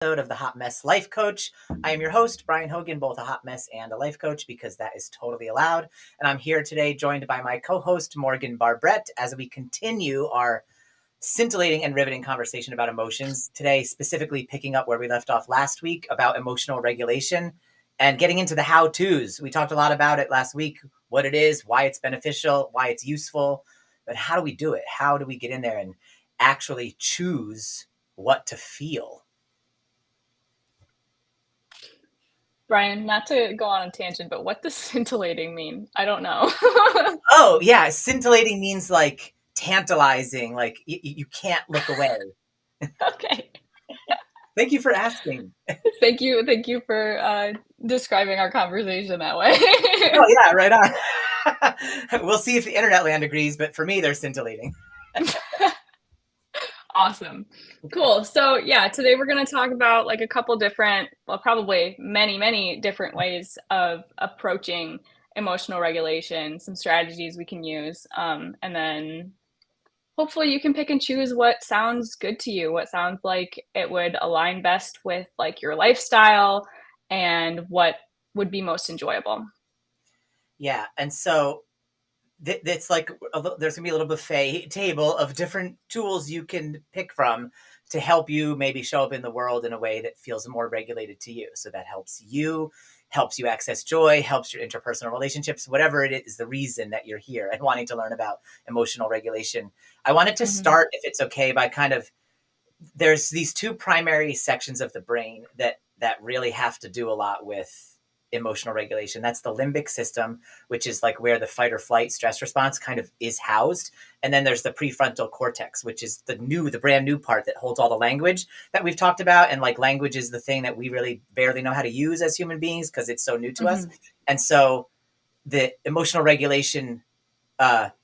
Of the Hot Mess Life Coach. I am your host, Brian Hogan, both a hot mess and a life coach, because that is totally allowed. And I'm here today joined by my co-host, Morgan Barbrett, as we continue our scintillating and riveting conversation about emotions. Today, specifically picking up where we left off last week about emotional regulation and getting into the how-tos. We talked a lot about it last week, what it is, why it's beneficial, why it's useful, but how do we do it? How do we get in there and actually choose what to feel? Brian, not to go on a tangent, but what does scintillating mean? I don't know. Oh, yeah. Scintillating means like tantalizing, like you can't look away. Okay. Thank you for asking. Thank you for describing our conversation that way. Oh, yeah, right on. We'll see if the internet land agrees, but for me, they're scintillating. Awesome. Cool. So, yeah, today we're going to talk about like a couple different, well, probably many different ways of approaching emotional regulation, some strategies we can use. And then hopefully you can pick and choose what sounds good to you, what sounds like it would align best with like your lifestyle and what would be most enjoyable. Yeah. And so it's like there's going to be a little buffet table of different tools you can pick from to help you maybe show up in the world in a way that feels more regulated to you. So that helps you access joy, helps your interpersonal relationships, whatever it is, the reason that you're here and wanting to learn about emotional regulation. I wanted to Mm-hmm. start, if it's okay, by there's these two primary sections of the brain that really have to do a lot with emotional regulation. That's the limbic system, which is like where the fight or flight stress response kind of is housed. And then there's the prefrontal cortex, which is the brand new part that holds all the language that we've talked about. And like language is the thing that we really barely know how to use as human beings because it's so new to us. Mm-hmm. And so the emotional regulation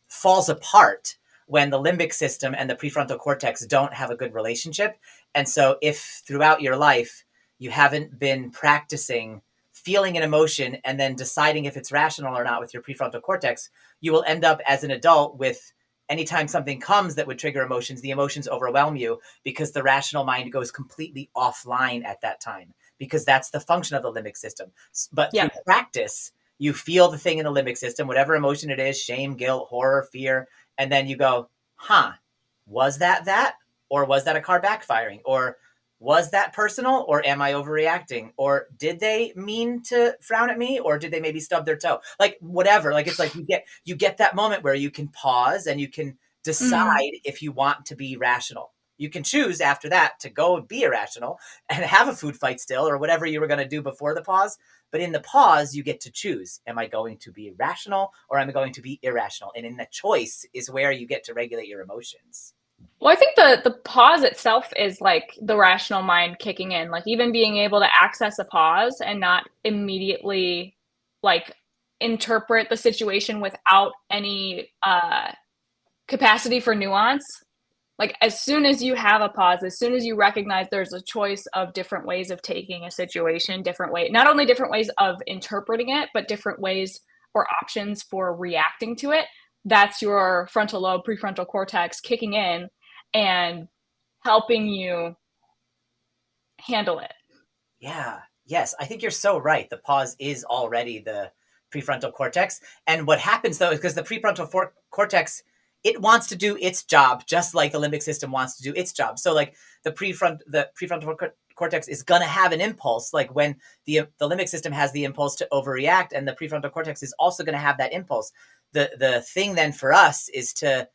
falls apart when the limbic system and the prefrontal cortex don't have a good relationship. And so if throughout your life you haven't been practicing feeling an emotion and then deciding if it's rational or not with your prefrontal cortex, you will end up as an adult with anytime something comes that would trigger emotions, the emotions overwhelm you because the rational mind goes completely offline at that time, because that's the function of the limbic system. But through Yeah. practice, you feel the thing in the limbic system, whatever emotion it is, shame, guilt, horror, fear, and then you go, was that? Or was that a car backfiring? Or was that personal? Or am I overreacting? Or did they mean to frown at me? Or did they maybe stub their toe? Like whatever. Like it's like you get that moment where you can pause and you can Mm-hmm. decide if you want to be rational. You can choose after that to go be irrational and have a food fight still or whatever you were going to do before the pause. But in the pause, you get to choose. Am I going to be rational or am I going to be irrational? And in the choice is where you get to regulate your emotions. Well, I think the pause itself is like the rational mind kicking in, like even being able to access a pause and not immediately like interpret the situation without any capacity for nuance. Like as soon as you have a pause, as soon as you recognize there's a choice of different ways of taking a situation, not only different ways of interpreting it, but different ways or options for reacting to it, that's your frontal lobe, prefrontal cortex kicking in and helping you handle it. Yeah. Yes. I think you're so right. The pause is already the prefrontal cortex. And what happens though is because the cortex, it wants to do its job just like the limbic system wants to do its job. So like the prefrontal cortex is going to have an impulse, like when the limbic system has the impulse to overreact, and the prefrontal cortex is also going to have that impulse. The thing then for us is to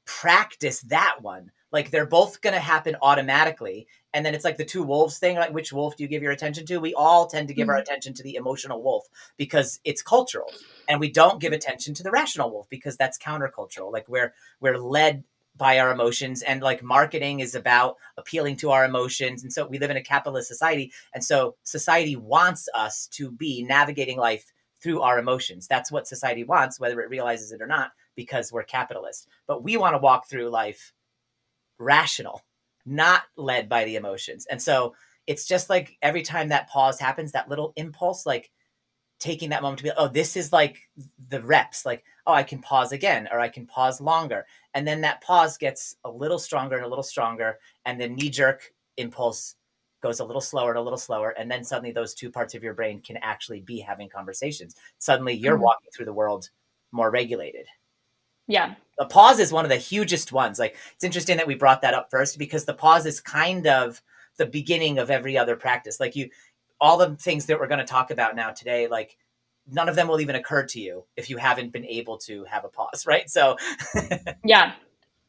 practice that one. Like they're both going to happen automatically. And then it's like the two wolves thing, like which wolf do you give your attention to? We all tend to give our Mm-hmm. attention to the emotional wolf because it's cultural. And we don't give attention to the rational wolf because that's countercultural. Like we're led by our emotions, and like marketing is about appealing to our emotions. And so we live in a capitalist society. And so society wants us to be navigating life through our emotions. That's what society wants, whether it realizes it or not, because we're capitalist. But we want to walk through life rational, not led by the emotions. And so it's just like every time that pause happens, that little impulse, like taking that moment to be, oh, this is like the reps, like, oh, I can pause again, or I can pause longer. And then that pause gets a little stronger and a little stronger. And the knee jerk impulse goes a little slower and a little slower. And then suddenly those two parts of your brain can actually be having conversations. Suddenly you're Mhm. walking through the world more regulated. Yeah. The pause is one of the hugest ones. Like, it's interesting that we brought that up first, because the pause is kind of the beginning of every other practice. Like, all the things that we're going to talk about now today, like, none of them will even occur to you if you haven't been able to have a pause, right? So Yeah.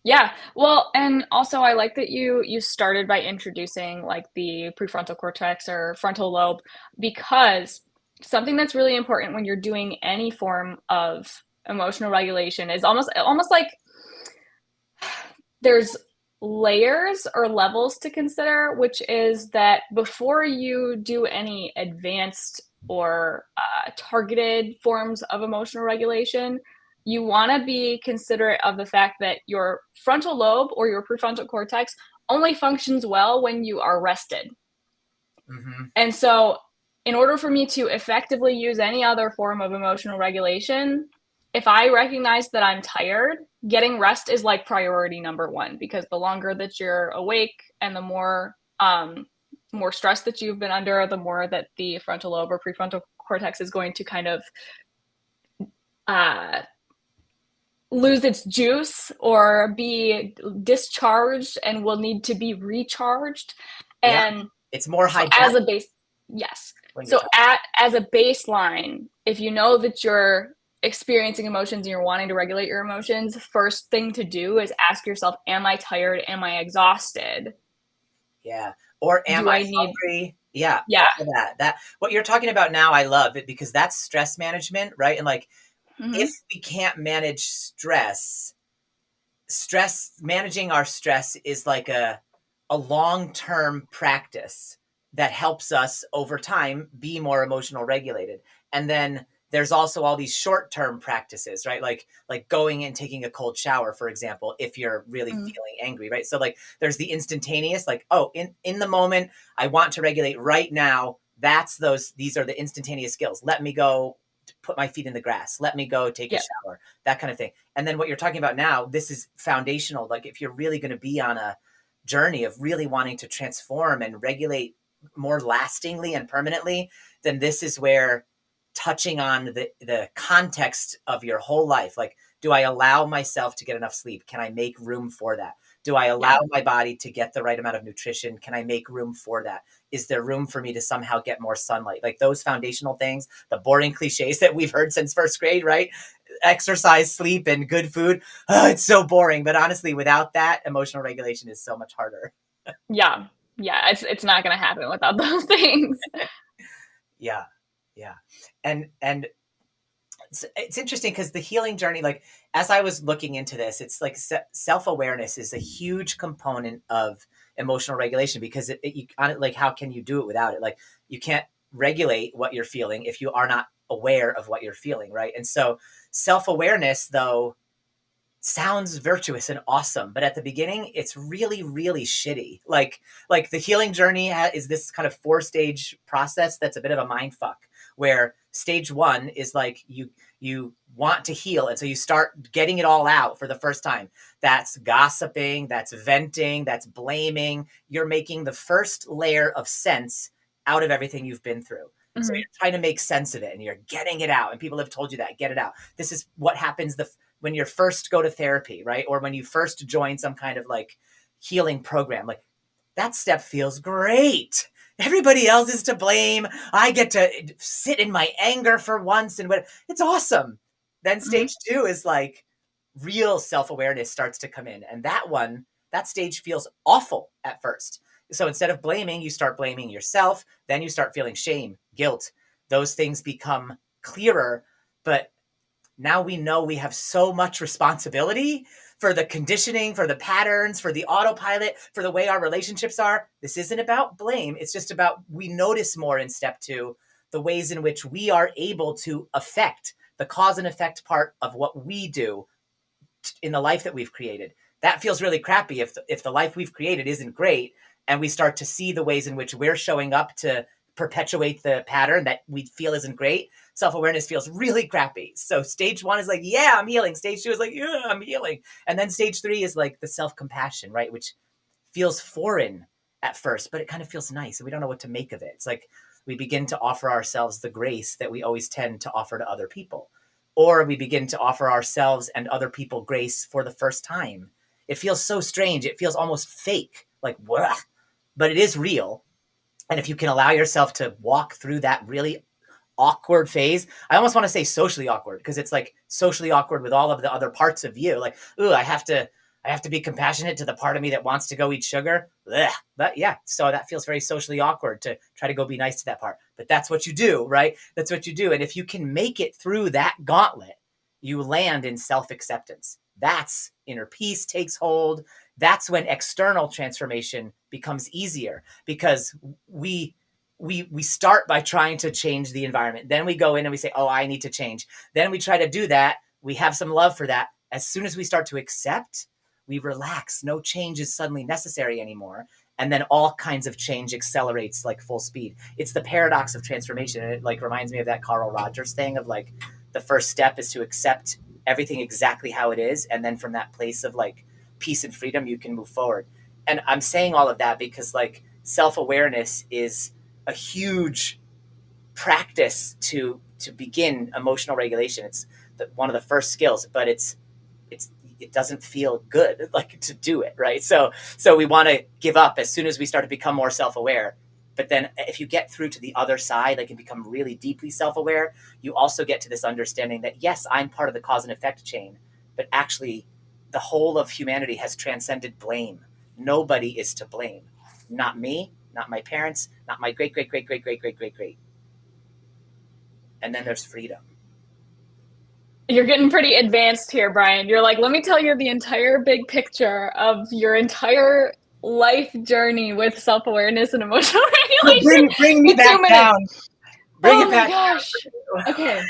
Yeah. Well, and also I like that you started by introducing like the prefrontal cortex or frontal lobe, because something that's really important when you're doing any form of emotional regulation is almost like there's layers or levels to consider, which is that before you do any advanced or targeted forms of emotional regulation, you want to be considerate of the fact that your frontal lobe or your prefrontal cortex only functions well when you are rested. mhm. And so, in order for me to effectively use any other form of emotional regulation, if I recognize that I'm tired, getting rest is like priority number one, because the longer that you're awake and the more stress that you've been under, the more that the frontal lobe or prefrontal cortex is going to kind of uh, lose its juice or be discharged and will need to be recharged. Yeah, And it's more so hijacked as a base, yes. when you're So tired. as a baseline, if you know that you're experiencing emotions and you're wanting to regulate your emotions, first thing to do is ask yourself, am I tired? Am I exhausted? Yeah. Or am Do I I need, hungry? Yeah, yeah. all of that. That what you're talking about now, I love it, because that's stress management, right? And like, if Mm-hmm. we can't manage stress managing our stress is like a long-term practice that helps us over time be more emotional regulated. And then there's also all these short-term practices, right? Like going and taking a cold shower, for example, if you're really Mm-hmm. feeling angry, right? So like, there's the instantaneous, like, oh, in the moment I want to regulate right now. These are the instantaneous skills. Let me go put my feet in the grass. Let me go take a Yeah. shower, that kind of thing. And then what you're talking about now, this is foundational. Like, if you're really going to be on a journey of really wanting to transform and regulate more lastingly and permanently, then this is where touching on the context of your whole life, like, do I allow myself to get enough sleep? Can I make room for that? Do I allow Yeah. my body to get the right amount of nutrition? Can I make room for that? Is there room for me to somehow get more sunlight? Like, those foundational things, the boring cliches that we've heard since first grade, right? Exercise, sleep, and good food. Oh, it's so boring. But honestly, without that, emotional regulation is so much harder. Yeah. Yeah. It's not going to happen without those things. Yeah. Yeah. And it's interesting, because the healing journey, like, as I was looking into this, it's like self-awareness is a huge component of emotional regulation, because like, how can you do it without it? Like, you can't regulate what you're feeling if you are not aware of what you're feeling, right? And so self-awareness, though, sounds virtuous and awesome, but at the beginning it's really, really shitty. Like the healing journey is this kind of 4-stage process that's a bit of a mind fuck, where stage 1 is like, you want to heal, and so you start getting it all out for the first time. That's gossiping, that's venting, that's blaming. You're making the first layer of sense out of everything you've been through. So Mm-hmm. you're trying to make sense of it, and you're getting it out, and people have told you that, get it out. This is what happens when you first go to therapy, right? Or when you first join some kind of like healing program. Like, that step feels great. Everybody else is to blame. I get to sit in my anger for once, and it's awesome. Then Mm-hmm. stage 2 is like, real self-awareness starts to come in. And that stage feels awful at first. So instead of blaming, you start blaming yourself. Then you start feeling shame, guilt. Those things become clearer. But now we know we have so much responsibility for the conditioning, for the patterns, for the autopilot, for the way our relationships are. This isn't about blame. It's just about, we notice more in step 2, the ways in which we are able to affect the cause and effect part of what we do in the life that we've created. That feels really crappy if the life we've created isn't great, and we start to see the ways in which we're showing up to perpetuate the pattern that we feel isn't great. Self-awareness feels really crappy. So stage 1 is like, yeah, I'm healing. Stage 2 is like, yeah, I'm healing. And then stage 3 is like the self-compassion, right? Which feels foreign at first, but it kind of feels nice and we don't know what to make of it. It's like we begin to offer ourselves the grace that we always tend to offer to other people, or we begin to offer ourselves and other people grace for the first time. It feels so strange. It feels almost fake, like, "Wah," but it is real. And if you can allow yourself to walk through that really awkward phase, I almost want to say socially awkward, because it's like socially awkward with all of the other parts of you. Like, ooh, I have to be compassionate to the part of me that wants to go eat sugar. Ugh. But yeah, so that feels very socially awkward to try to go be nice to that part. But that's what you do, right? That's what you do. And if you can make it through that gauntlet, you land in self-acceptance. That's inner peace takes hold. That's when external transformation becomes easier, because we start by trying to change the environment. Then we go in and we say, oh, I need to change. Then we try to do that. We have some love for that. As soon as we start to accept, we relax. No change is suddenly necessary anymore. And then all kinds of change accelerates like full speed. It's the paradox of transformation. And it like reminds me of that Carl Rogers thing of like, the first step is to accept everything exactly how it is. And then from that place of like peace and freedom, you can move forward. And I'm saying all of that because like self-awareness is a huge practice to begin emotional regulation. It's one of the first skills, but it doesn't feel good like to do it, right? So we want to give up as soon as we start to become more self-aware. But then if you get through to the other side, like, and become really deeply self-aware, you also get to this understanding that, yes, I'm part of the cause and effect chain, but actually the whole of humanity has transcended blame. Nobody is to blame. Not me, not my parents, not my great, great, great, great, great, great, great, great. And then there's freedom. You're getting pretty advanced here, Brian. You're like, let me tell you the entire big picture of your entire life journey with self-awareness and emotional regulation. Bring me in back 2 minutes. down. Bring Oh it my back gosh. down. Okay.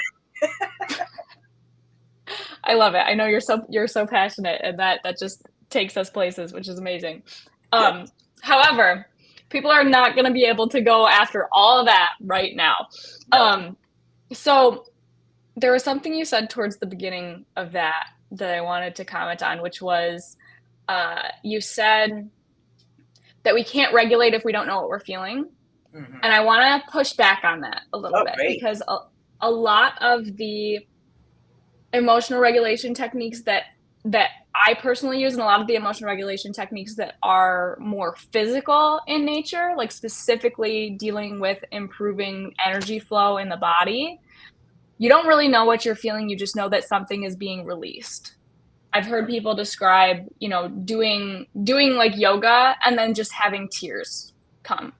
I love it. I know you're so passionate, and that just takes us places, which is amazing. However, people are not going to be able to go after all of that right now. No. So there was something you said towards the beginning of that I wanted to comment on, which was you said that we can't regulate if we don't know what we're feeling. Mm-hmm. And I want to push back on that a little bit, great. because a lot of the emotional regulation techniques that I personally use, and a lot of the emotional regulation techniques that are more physical in nature, like specifically dealing with improving energy flow in the body, you don't really know what you're feeling. You just know that something is being released. I've heard people describe, doing like yoga and then just having tears come.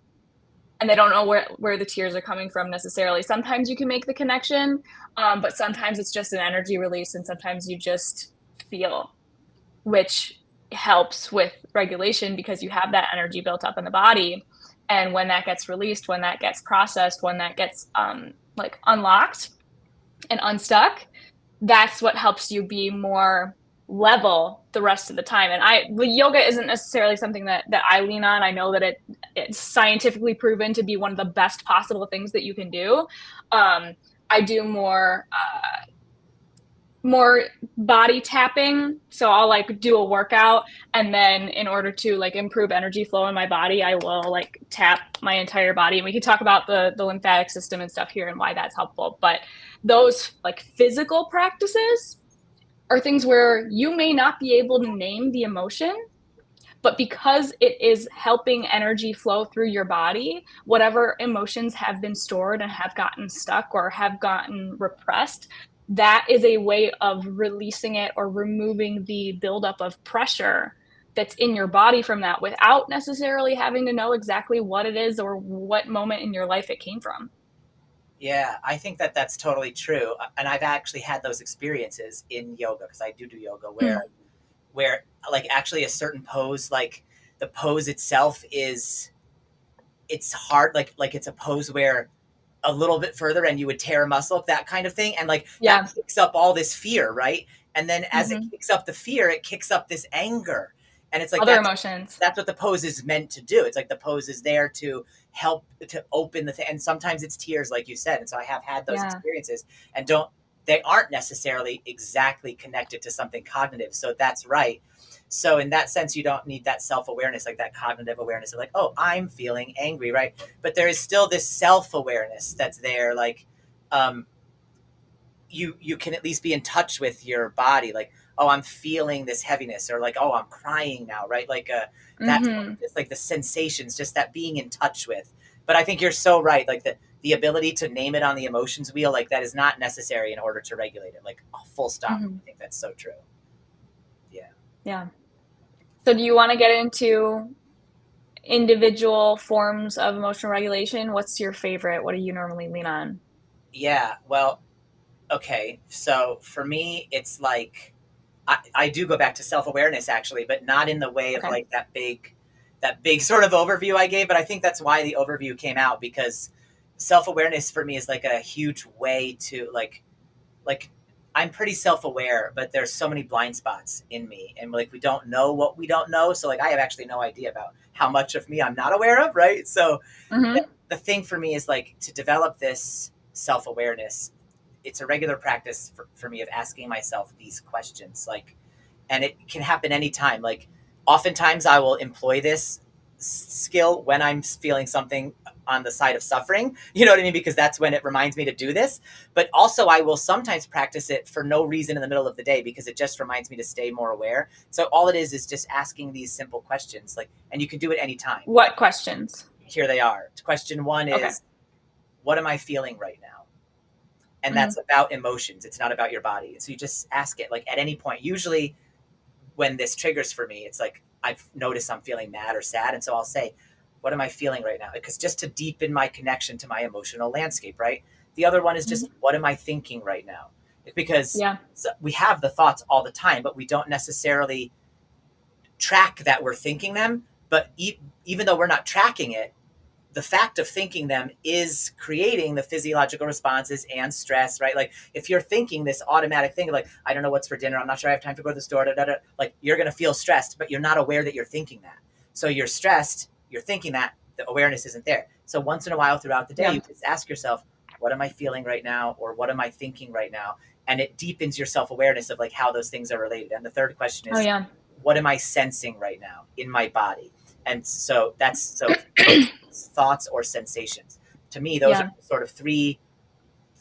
And they don't know where the tears are coming from necessarily. Sometimes you can make the connection, but sometimes it's just an energy release, and sometimes you just feel, which helps with regulation because you have that energy built up in the body. And when that gets released, when that gets processed, when that gets like unlocked and unstuck, that's what helps you be more level the rest of the time. And yoga isn't necessarily something that I lean on. I know that it's scientifically proven to be one of the best possible things that you can do. I do more body tapping. So I'll like do a workout, and then in order to like improve energy flow in my body, I will like tap my entire body. And we can talk about the lymphatic system and stuff here and why that's helpful. But those like physical practices are things where you may not be able to name the emotion, but because it is helping energy flow through your body, whatever emotions have been stored and have gotten stuck or have gotten repressed, that is a way of releasing it or removing the buildup of pressure that's in your body from that, without necessarily having to know exactly what it is or what moment in your life it came from. Yeah, I think that that's totally true. And I've actually had those experiences in yoga, because I do yoga where like actually a certain pose, like the pose itself it's hard. Like it's a pose where a little bit further and you would tear a muscle, that kind of thing. And like Yeah. that kicks up all this fear, right? And then as it kicks up the fear, it kicks up this anger. And it's like other emotions. That's what the pose is meant to do. It's like the pose is there to help to open the thing. And sometimes it's tears, like you said. And so I have had those experiences, and they aren't necessarily exactly connected to something cognitive. So that's right. So in that sense, you don't need that self-awareness, like that cognitive awareness of like, oh, I'm feeling angry, right? But there is still this self-awareness that's there, like um, you can at least be in touch with your body, like, oh, I'm feeling this heaviness, or like, oh, I'm crying now, right? Like that, Mm-hmm. it's like the sensations, just that being in touch with. But I think you're so right, like the ability to name it on the emotions wheel, like that is not necessary in order to regulate it, like, oh, full stop. Mm-hmm. I think that's so true. Yeah. Yeah. So do you want to get into individual forms of emotional regulation? What's your favorite? What do you normally lean on? Yeah, well, okay, so for me it's like I do go back to self-awareness actually, but not in the way of Okay. like that big sort of overview I gave. But I think that's why the overview came out, because self-awareness for me is like a huge way to like I'm pretty self-aware, but there's so many blind spots in me, and like we don't know what we don't know. So like I have actually no idea about how much of me I'm not aware of, right? So the, Mm-hmm. the thing for me is like to develop this self-awareness. It's a regular practice for me of asking myself these questions, like, and it can happen anytime. Like, oftentimes I will employ this skill when I'm feeling something on the side of suffering, you know what I mean? Because that's when it reminds me to do this. But also, I will sometimes practice it for no reason in the middle of the day because it just reminds me to stay more aware. So, all it is just asking these simple questions, like, and you can do it anytime. What questions? Here they are. Question one Okay. is, what am I feeling right now? And Mm-hmm. that's about emotions. It's not about your body. So you just ask it like at any point. Usually when this triggers for me, it's like I've noticed I'm feeling mad or sad. And so I'll say, what am I feeling right now? Because just to deepen my connection to my emotional landscape, right? The other one is Mm-hmm. just, what am I thinking right now? Because Yeah. we have the thoughts all the time, but we don't necessarily track that we're thinking them. But even though we're not tracking it, the fact of thinking them is creating the physiological responses and stress, right? Like if you're thinking this automatic thing, like, I don't know what's for dinner, I'm not sure I have time to go to the store, da, da, da, like you're going to feel stressed, but you're not aware that you're thinking that. So you're stressed, you're thinking that, the awareness isn't there. So once in a while throughout the day, Yeah. you just ask yourself, what am I feeling right now? Or what am I thinking right now? And it deepens your self-awareness of like how those things are related. And the third question Oh is, yeah. what am I sensing right now in my body? And so that's so emotions, thoughts, or sensations. To me, those are Yeah. sort of three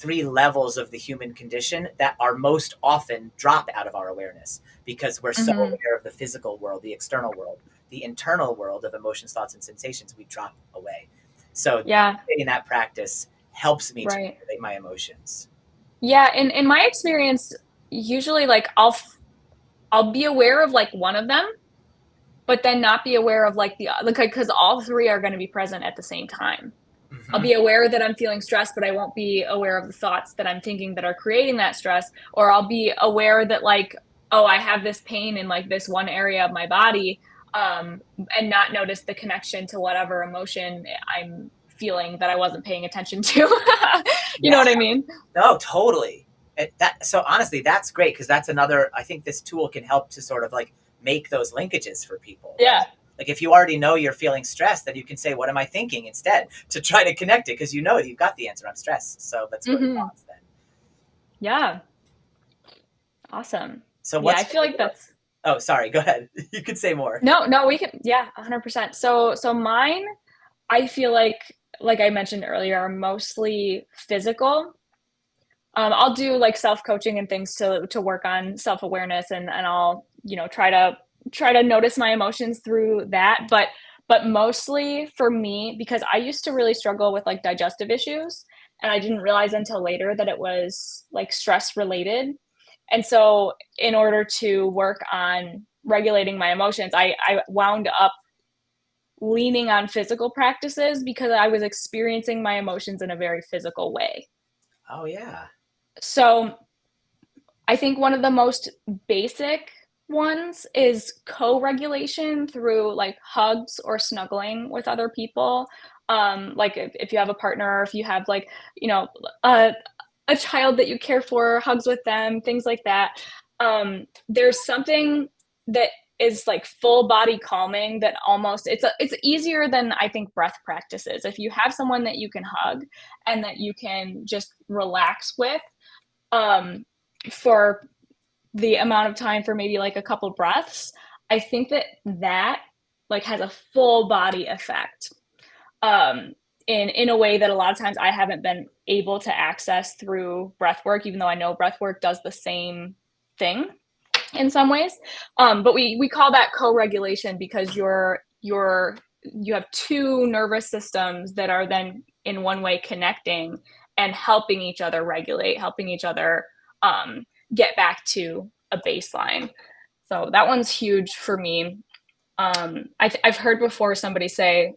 levels of the human condition that are most often drop out of our awareness because we're so Mm-hmm. aware of the physical world, the external world, the internal world of emotions, thoughts, and sensations. We drop away. So Yeah. in that practice helps me to Right. regulate my emotions. Yeah. In my experience, usually like I'll be aware of like one of them, but then not be aware of like the other, because all three are going to be present at the same time. I'll Mm-hmm. be aware that I'm feeling stressed, but I won't be aware of the thoughts that I'm thinking that are creating that stress. Or I'll be aware that like, oh, I have this pain in like this one area of my body, and not notice the connection to whatever emotion I'm feeling that I wasn't paying attention to. You Yeah. know what I mean? No, totally. So honestly, that's great because that's another. I think this tool can help to sort of like make those linkages for people, right? Yeah. Like if you already know you're feeling stressed, then you can say, "What am I thinking?" instead to try to connect it because you know you've got the answer. I'm stressed, so let's go to the Mm-hmm. thoughts then. Yeah. Awesome. So Yeah. I what's feel like that's, oh, sorry, go ahead. You could say more. no, no, we can, yeah, 100%. So mine, I feel like I mentioned earlier, are mostly physical. I'll do like self coaching and things to work on self awareness, and I'll try to notice my emotions through that. But mostly for me, because I used to really struggle with like digestive issues, and I didn't realize until later that it was like stress related. And so, in order to work on regulating my emotions, I wound up leaning on physical practices because I was experiencing my emotions in a very physical way. Oh yeah. So I think one of the most basic ones is co-regulation through like hugs or snuggling with other people. Like if you have a partner, or if you have like, you know, a, a child that you care for, hugs with them, things like that. There's something that is like full body calming that almost it's easier than I think breath practices. If you have someone that you can hug and that you can just relax with, um, for the amount of time, for maybe like a couple breaths, I think that like has a full body effect, um, in a way that a lot of times I haven't been able to access through breath work, even though I know breath work does the same thing in some ways. But we call that co-regulation because you have two nervous systems that are then in one way connecting and helping each other regulate, helping each other get back to a baseline. So that one's huge for me. I've heard before somebody say,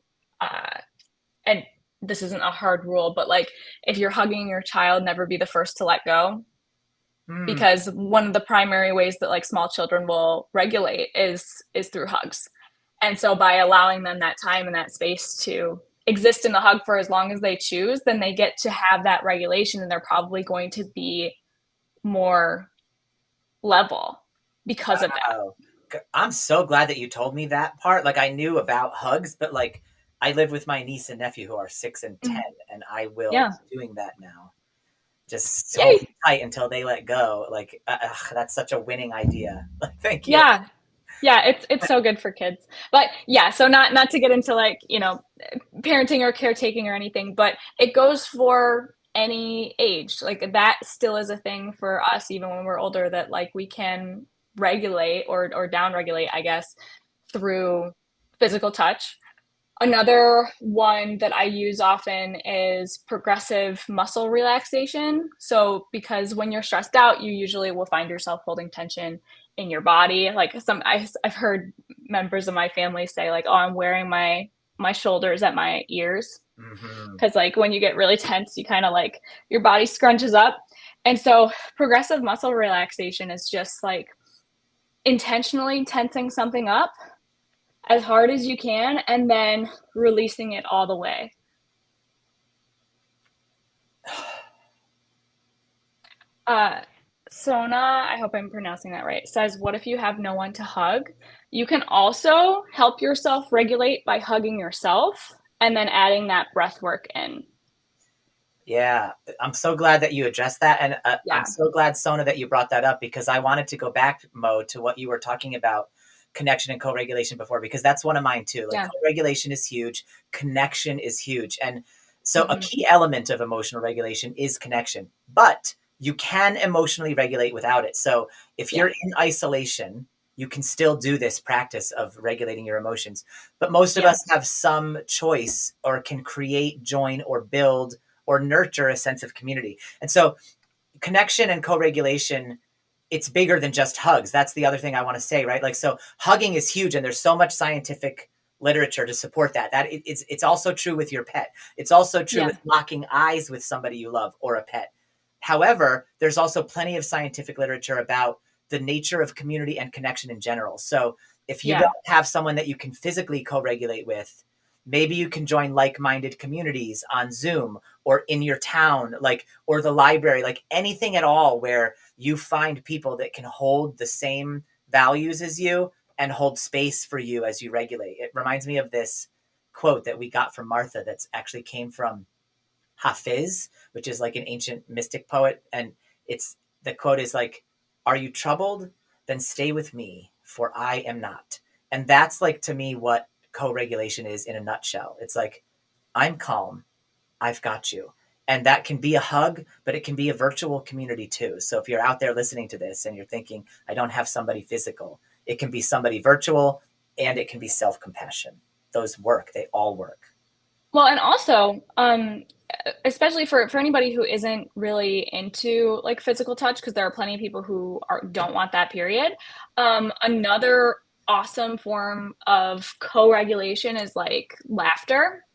and this isn't a hard rule, but like if you're hugging your child, never be the first to let go, Hmm. because one of the primary ways that like small children will regulate is through hugs. And so by allowing them that time and that space to exist in the hug for as long as they choose, then they get to have that regulation and they're probably going to be more level because of that. Wow. I'm so glad that you told me that part. Like I knew about hugs, but like I live with my niece and nephew who are 6 and 10, and I will Yeah. be doing that now. Just hold Yay. them tight until they let go. Like that's such a winning idea. Thank you. Yeah. Yeah, it's so good for kids. But yeah, so not to get into like, parenting or caretaking or anything, but it goes for any age. Like that still is a thing for us even when we're older, that like we can regulate or down regulate, I guess, through physical touch. Another one that I use often is progressive muscle relaxation. So, because when you're stressed out, you usually will find yourself holding tension in your body. Like I've heard members of my family say, like, "Oh, I'm wearing my shoulders at my ears," Hmm. because like when you get really tense, you kind of like your body scrunches up. And so, progressive muscle relaxation is just like intentionally tensing something up as hard as you can and then releasing it all the way. Uh, Sona, I hope I'm pronouncing that right, says, "What if you have no one to hug? You can also help yourself regulate by hugging yourself and then adding that breath work in." Yeah, I'm so glad that you addressed that, and I'm Yeah. so glad, Sona, that you brought that up because I wanted to go back, Mo, to what you were talking about connection and co-regulation before because that's one of mine too. Like Yeah. co-regulation is huge, connection is huge, and so a Mm-hmm. key element of emotional regulation is connection. But you can emotionally regulate without it. So if Yeah. you're in isolation, you can still do this practice of regulating your emotions. But most of Yeah. us have some choice or can create, join, or build or nurture a sense of community. And so connection and co-regulation, it's bigger than just hugs. That's the other thing I want to say, right? Like, so hugging is huge and there's so much scientific literature to support that. It's also true with your pet. It's also true Yeah. with locking eyes with somebody you love or a pet. However, there's also plenty of scientific literature about the nature of community and connection in general. So if you don't Yeah. have someone that you can physically co-regulate with, maybe you can join like-minded communities on Zoom or in your town, like, or the library, like anything at all where you find people that can hold the same values as you and hold space for you as you regulate. It reminds me of this quote that we got from Martha that's actually came from Hafiz, which is like an ancient mystic poet. And it's the quote is like, "Are you troubled? Then stay with me, for I am not." And that's like to me what co-regulation is in a nutshell. It's like, I'm calm, I've got you. And that can be a hug, but it can be a virtual community too. So if you're out there listening to this and you're thinking, I don't have somebody physical, it can be somebody virtual and it can be self compassion. Those work, they all work. Well, and also, especially for anybody who isn't really into like physical touch, because there are plenty of people who don't want that. Period. Another awesome form of co-regulation is like laughter.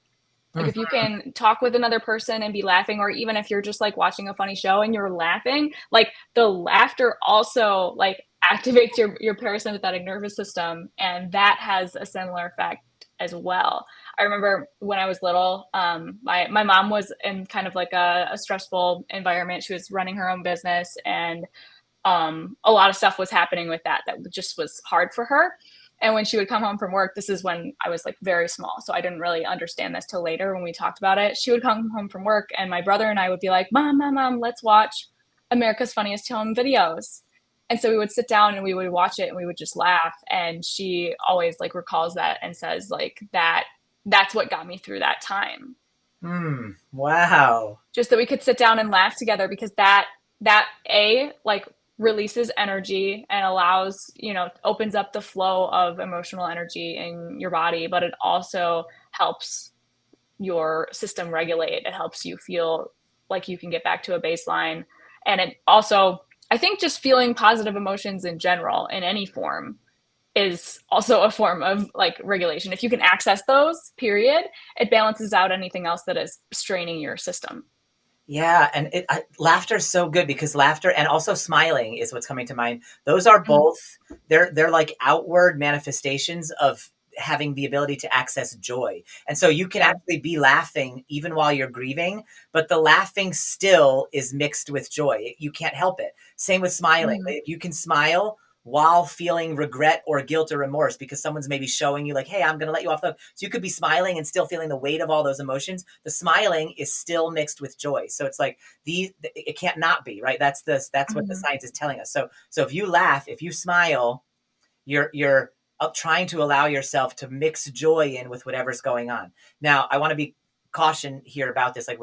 Like if you Mhm. can talk with another person and be laughing, or even if you're just like watching a funny show and you're laughing, like the laughter also like activates your parasympathetic nervous system, and that has a similar effect as well. I remember when I was little, my mom was in kind of like a stressful environment. She was running her own business, and a lot of stuff was happening with that just was hard for her. And when she would come home from work, this is when I was like very small, so I didn't really understand this till later when we talked about it. She would come home from work, and my brother and I would be like, "Mom, let's watch America's Funniest Home Videos." And so we would sit down and we would watch it and we would just laugh. And she always like recalls that and says like that's what got me through that time. Wow. Just that we could sit down and laugh together, because that a like releases energy and allows, opens up the flow of emotional energy in your body, but it also helps your system regulate. It helps you feel like you can get back to a baseline. And it also, I think just feeling positive emotions in general in any form is also a form of like regulation. If you can access those, period, it balances out anything else that is straining your system. Yeah, and laughter is so good because laughter and also smiling is what's coming to mind. Those are Mm-hmm. both they're like outward manifestations of having the ability to access joy. And so you can Yeah. actually be laughing even while you're grieving, but the laughing still is mixed with joy. You can't help it. Same with smiling. Mm-hmm. Like, you can smile while feeling regret or guilt or remorse because someone's maybe showing you like, hey, I'm going to let you off the hook. So you could be smiling and still feeling the weight of all those emotions. The smiling is still mixed with joy. So it's like it can't not be, right? That's what the Mm-hmm. science is telling us. So if you laugh, if you smile, you're up trying to allow yourself to mix joy in with whatever's going on. Now, I want to be caution here about this. Like,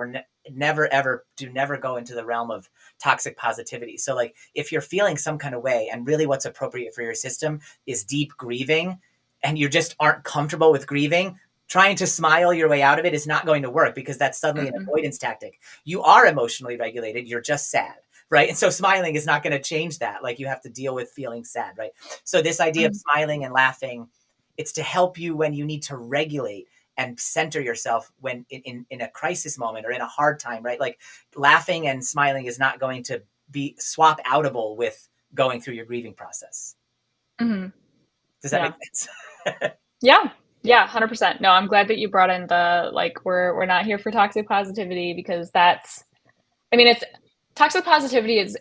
never ever do never go into the realm of toxic positivity. So like if you're feeling some kind of way and really what's appropriate for your system is deep grieving and you just aren't comfortable with grieving, trying to smile your way out of it is not going to work because that's suddenly an Mm-hmm. avoidance tactic. You are emotionally regulated, you're just sad, right? And so smiling is not going to change that. Like, you have to deal with feeling sad, right? So this idea of Mm-hmm. smiling and laughing, it's to help you when you need to regulate and center yourself when in a crisis moment or in a hard time, right? Like, laughing and smiling is not going to be swap outable with going through your grieving process. Mm-hmm. Does that make Yeah. sense? Yeah. Yeah. Yeah, 100%. No, I'm glad that you brought in the like we're not here for toxic positivity, because that's, I mean, it's toxic positivity is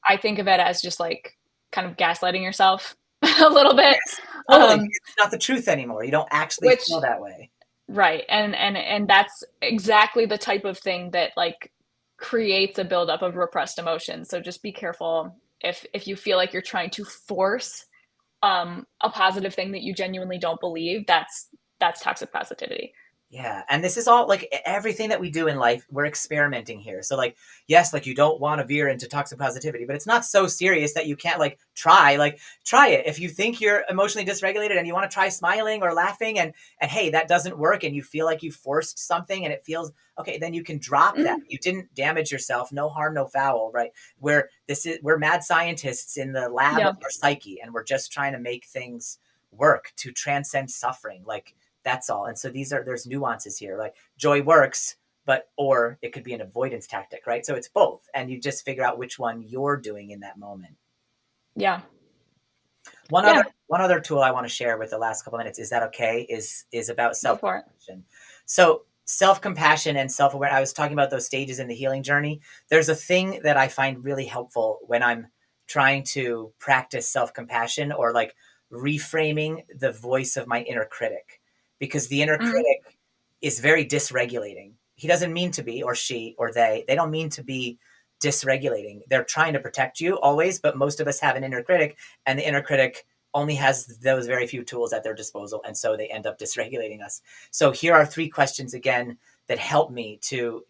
I think of it as just like kind of gaslighting yourself a little bit. Yes. Totally. Um It's not the truth anymore. You don't actually which feel that way. right. And that's exactly the type of thing that like creates a buildup of repressed emotions. So just be careful if you feel like you're trying to force a positive thing that you genuinely don't believe. That's toxic positivity. Yeah. And this is all like everything that we do in life, we're experimenting here. So, like, yes, like, you don't want to veer into toxic positivity, but it's not so serious that you can't try it. If you think you're emotionally dysregulated and you want to try smiling or laughing and hey, that doesn't work and you feel like you forced something and it feels okay, then you can drop that. Mm, You didn't damage yourself. No harm, no foul, right? We're mad scientists in the lab of yeah. our psyche and we're just trying to make things work to transcend suffering. Like, that's all. And so there's nuances here. Like, joy works, but or it could be an avoidance tactic, right? So it's both, and you just figure out which one you're doing in that moment. Yeah. One other Yeah. one other tool I want to share with the last couple of minutes, is that okay? Is about Go self for it. compassion. So self compassion and self awareness. I was talking about those stages in the healing journey. There's a thing that I find really helpful when I'm trying to practice self compassion or like reframing the voice of my inner critic, because the inner Mm, critic is very dysregulating. He doesn't mean to be, or she or they don't mean to be dysregulating. They're trying to protect you always, but most of us have an inner critic, and the inner critic only has those very few tools at their disposal, and so they end up dysregulating us. So here are three questions again that help me to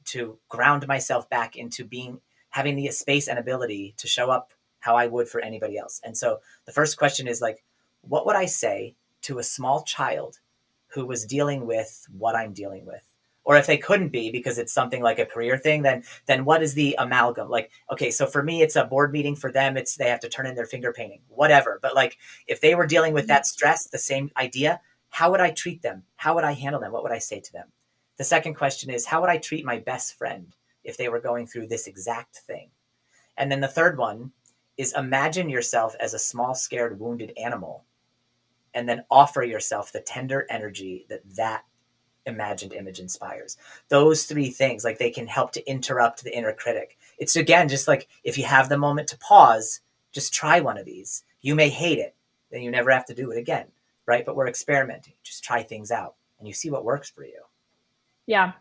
ground myself back into being having the space and ability to show up how I would for anybody else. And so the first question is like, what would I say to a small child who was dealing with what I'm dealing with? Or if they couldn't be because it's something like a career thing, then what is the amalgam? Like, okay, so for me it's a board meeting, for them it's they have to turn in their finger painting, whatever. But like, if they were dealing with that stress, the same idea, how would I treat them? How would I handle them? What would I say to them? The second question is, how would I treat my best friend if they were going through this exact thing? And then the third one is, imagine yourself as a small, scared, wounded animal, and then offer yourself the tender energy that imagined image inspires. Those three things, like, they can help to interrupt the inner critic. It's again just like, if you have the moment to pause, just try one of these. You may hate it, then you never have to do it again, right? But we're experimenting. Just try things out and you see what works for you. yeah.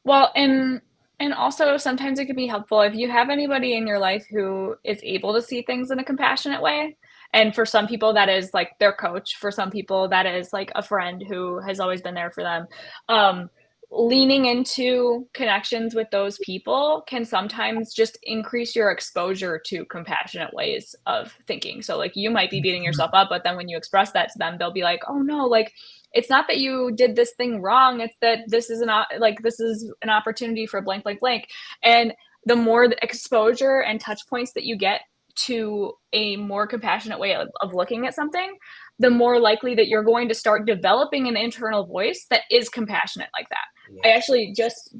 Well, and And also, sometimes it can be helpful if you have anybody in your life who is able to see things in a compassionate way. And for some people, that is like their coach. For some people, that is like a friend who has always been there for them. Um, Leaning into connections with those people can sometimes just increase your exposure to compassionate ways of thinking. So, like, you might be beating yourself up, but then when you express that to them, they'll be like, oh no, like, it's not that you did this thing wrong, it's that this is an opportunity for blank blank blank. And the more exposure and touch points that you get to a more compassionate way of looking at something, the more likely that you're going to start developing an internal voice that is compassionate like that. I Yeah. actually just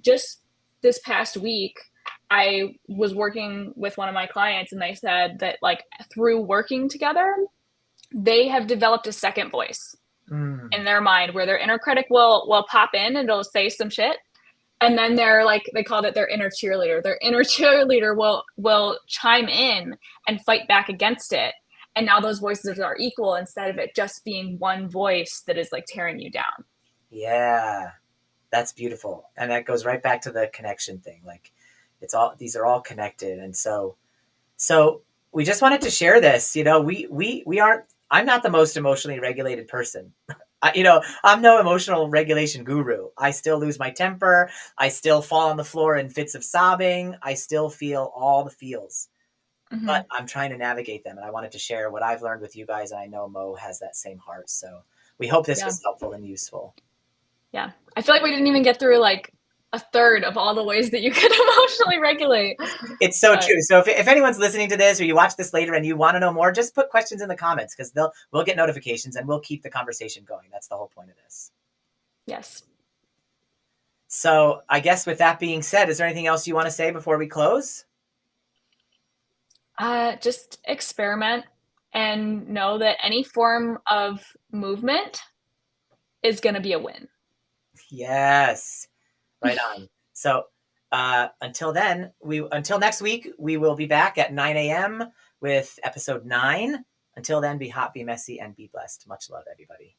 this past week, I was working with one of my clients, and they said that, like, through working together, they have developed a second voice Mm. in their mind where their inner critic will pop in and it'll say some shit, and then they're like, they called it their inner cheerleader. Their inner cheerleader will chime in and fight back against it, and now those voices are equal instead of it just being one voice that is like tearing you down. Yeah. That's beautiful. And that goes right back to the connection thing. Like, these are all connected. And so we just wanted to share this. We aren't, I'm not the most emotionally regulated person. I'm no emotional regulation guru. I still lose my temper. I still fall on the floor in fits of sobbing. I still feel all the feels, Mm-hmm. but I'm trying to navigate them. And I wanted to share what I've learned with you guys. And I know Mo has that same heart. So we hope this Yeah. was helpful and useful. Yeah. I feel like we didn't even get through like a third of all the ways that you can emotionally regulate. It's so But true. So if anyone's listening to this or you watch this later and you want to know more, just put questions in the comments because we'll get notifications and we'll keep the conversation going. That's the whole point of this. yes. So I guess with that being said, is there anything else you want to say before we close? Just experiment and know that any form of movement is going to be a win. Yes. Right on. So until next week, we will be back at 9 a.m. with episode 9. Until then, be hot, be messy, and be blessed. Much love, everybody.